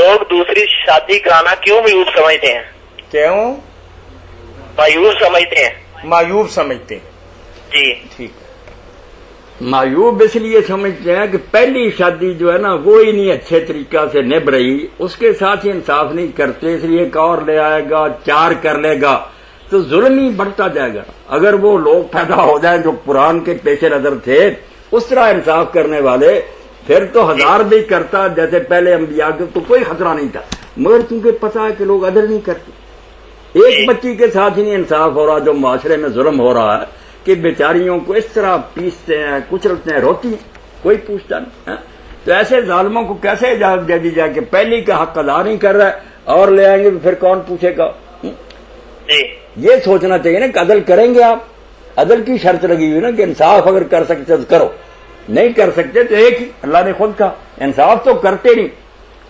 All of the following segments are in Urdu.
لوگ دوسری شادی کرانا کیوں مایوب سمجھتے ہیں؟ کیوں مایوب سمجھتے ہیں؟ مایوب سمجھتے ہیں؟ جی ٹھیک ہے۔ مایوب اس لیے سمجھتے ہیں کہ پہلی شادی جو ہے نا وہ ہی نہیں اچھے طریقہ سے نبھ رہی، اس کے ساتھ ہی انصاف نہیں کرتے، اس لیے ایک اور لے آئے گا، 4 کر لے گا تو ظلم ہی بڑھتا جائے گا۔ اگر وہ لوگ پیدا ہو جائیں جو قرآن کے پیش نظر تھے اس طرح انصاف کرنے والے، پھر تو 1000 بھی کرتا جیسے پہلے انبیاء کے، تو کوئی خطرہ نہیں تھا۔ مگر کیونکہ پتا ہے کہ لوگ عدل نہیں کرتے، ایک بچی کے ساتھ ہی نہیں انصاف ہو رہا، جو معاشرے میں ظلم ہو رہا ہے کہ بیچاریوں کو اس طرح پیستے ہیں، کچلتے ہیں، روتی ہیں، کوئی پوچھتا نہیں۔ تو ایسے ظالموں کو کیسے اجازت دے دی جائے کہ پہلی کا حق ادا نہیں کر رہا ہے اور لے آئیں گے تو پھر کون پوچھے گا؟ یہ سوچنا چاہیے نا کہ عدل کریں گے آپ، عدل کی شرط لگی ہوئی نا کہ انصاف اگر کر سکتے تو کرو، نہیں کر سکتے تو ایک ہی، اللہ نے خود کہا انصاف تو کرتے نہیں۔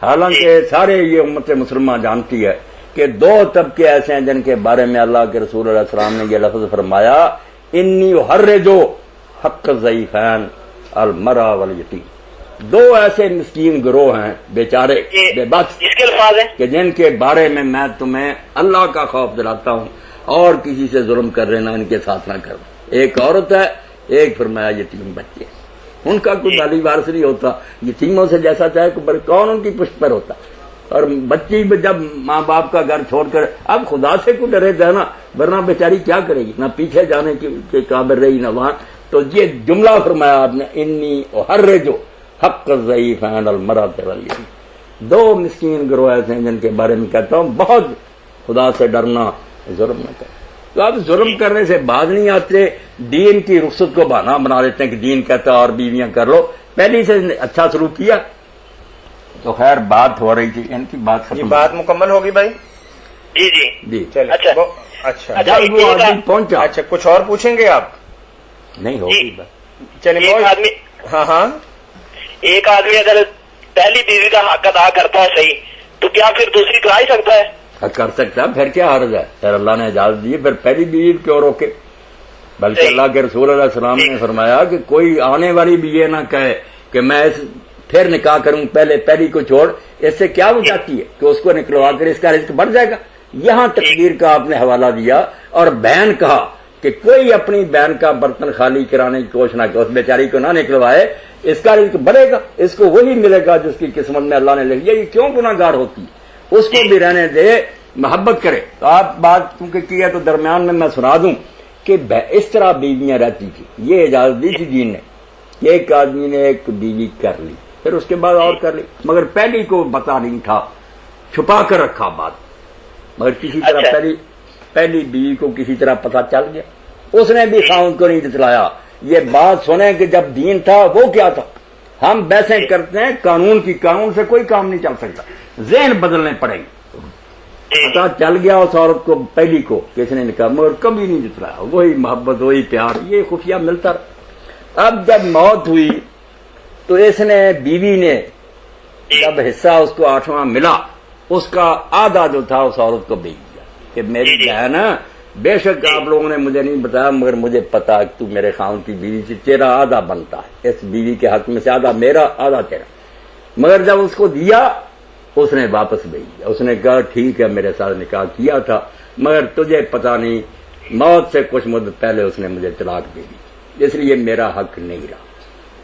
حالانکہ سارے یہ امت مسلمہ جانتی ہے کہ 2 طبقے ایسے ہیں جن کے بارے میں اللہ کے رسول علیہ السلام نے یہ لفظ فرمایا، انی احرجو حق الضعیفین المرأة والیتیم۔ 2 ایسے مسکین گروہ ہیں بیچارے بے بس اس کے الفاظ ہیں کہ جن کے بارے میں تمہیں اللہ کا خوف دلاتا ہوں اور کسی سے ظلم کر لینا ان کے ساتھ نہ کرو۔ ایک عورت ہے، ایک فرمایا یتیم بچے، ان کا کوئی مالی وارث نہیں ہوتا، یتیموں سے جیسا چاہے کون ان کی پشت پر ہوتا، اور بچی جب ماں باپ کا گھر چھوڑ کر اب خدا سے کو ڈرے گا نا، ورنہ بیچاری کیا کرے گی، نہ پیچھے جانے کے قابل رہی نہ وہاں۔ تو یہ جملہ فرمایا آپ نے، انی احرجو حق الضعیفین المرأة والیتیم۔ 2 مسکین گروہ ایسے ہیں جن کے بارے میں کہتا ہوں بہت خدا سے ڈرنا، ظلم نہ کرنا۔ تو اب ظلم کرنے سے باز نہیں آتے، دین کی رخصت کو بہانہ بنا لیتے ہیں کہ دین کہتا اور بیویاں کر لو، پہلی سے اچھا سلوک کیا تو خیر بات ہو رہی تھی، ان کی بات ختم، یہ بات مکمل ہوگی بھائی؟ جی جی جی چلے اچھا جب وہ آدمی پہنچا، اچھا کچھ اور پوچھیں گے آپ؟ نہیں ہوگی بات۔ چلیے ایک آدمی ہاں ایک آدمی اگر پہلی بیوی کا حق ادا کرتا ہے صحیح، تو کیا پھر دوسری کرا ہی سکتا ہے؟ کر سکتا ہے، پھر کیا حرج ہے؟ پھر اللہ نے اجازت دی، پھر پہلی بیوی کیوں روکے؟ بلکہ اللہ کے رسول علیہ السلام نے فرمایا کہ کوئی آنے والی بھی یہ نہ کہے کہ میں پھر نکاح کروں، پہلی کو چھوڑ، اس سے کیا وہ چاہتی ہے کہ اس کو نکلوا کر اس کا رزق بڑھ جائے گا۔ یہاں تقدیر کا آپ نے حوالہ دیا، اور بہن کہا کہ کوئی اپنی بہن کا برتن خالی کرانے کی کوشش نہ کرے، اس بیچاری کو نہ نکلوائے، اس کا رزق بڑھے گا، اس کو وہی ملے گا جس کی قسمت میں اللہ نے لکھ دیا۔ یہ کیوں گناہ گار ہوتی ہے؟ اس کو بھی رہنے دے، محبت کرے۔ تو آپ بات کیونکہ کی ہے تو درمیان میں سنا دوں کہ اس طرح بیویاں رہتی تھی، یہ اجازت دی تھی دین نے، ایک آدمی نے ایک بیوی کر لی، پھر اس کے بعد اور کر لی، مگر پہلی کو پتا نہیں تھا، چھپا کر رکھا بات، مگر کسی طرح پہلی بیوی کو کسی طرح پتا چل گیا، اس نے بھی خاوند کو نہیں جتلایا۔ یہ بات سنیں کہ جب دین تھا وہ کیا تھا؟ ہم بحثیں کرتے ہیں قانون کی، قانون سے کوئی کام نہیں چل سکتا، ذہن بدلنے پڑیں گے۔ پتا چل گیا اس عورت کو، پہلی کو، کہ اس نے نکاح، مگر کبھی نہیں جتلایا، وہی محبت، وہی پیار، یہ خفیہ ملتا رہا۔ اب جب موت ہوئی تو اس نے، بیوی نے جب حصہ اس کو 8واں ملا، اس کا آدھا جو تھا اس عورت کو بھیج دیا کہ میری بہن، بے شک آپ لوگوں نے مجھے نہیں بتایا مگر مجھے پتا ہے کہ تو میرے خاوند کی بیوی سے تیرا آدھا بنتا ہے، اس بیوی کے حق میں سے آدھا میرا، آدھا تیرا۔ مگر جب اس کو دیا اس نے واپس بھیج دیا، اس نے کہا ٹھیک ہے میرے ساتھ نکاح کیا تھا مگر تجھے پتا نہیں، موت سے کچھ مدت پہلے اس نے مجھے طلاق دے دی، اس لیے میرا حق نہیں رہا۔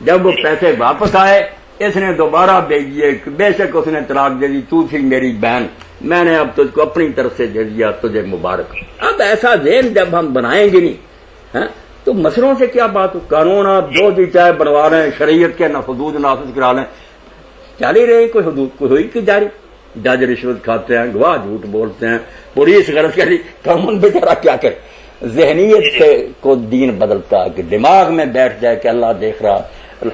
جب وہ پیسے واپس آئے اس نے دوبارہ بھیج دیے، بے شک اس نے طلاق دے دی، تو تھی میری بہن، میں نے اب تجھ کو اپنی طرف سے دے دیا، تجھے مبارک۔ اب ایسا ذہن جب ہم بنائیں گے نہیں تو مسئلوں سے کیا بات ہو؟ قانون آپ جو بھی چاہے بنوا رہے ہیں، شریعت کے حدود نافذ کرا لیں، چل ہی رہے، کوئی حدود کوئی ہوئی کہ جاری؟ جج رشوت کھاتے ہیں، گواہ جھوٹ بولتے ہیں، پولیس غرض کری، قانون بیچارہ کیا کرے؟ ذہنیت سے کو دین بدلتا ہے کہ دماغ میں بیٹھ جائے کہ اللہ دیکھ رہا۔ تو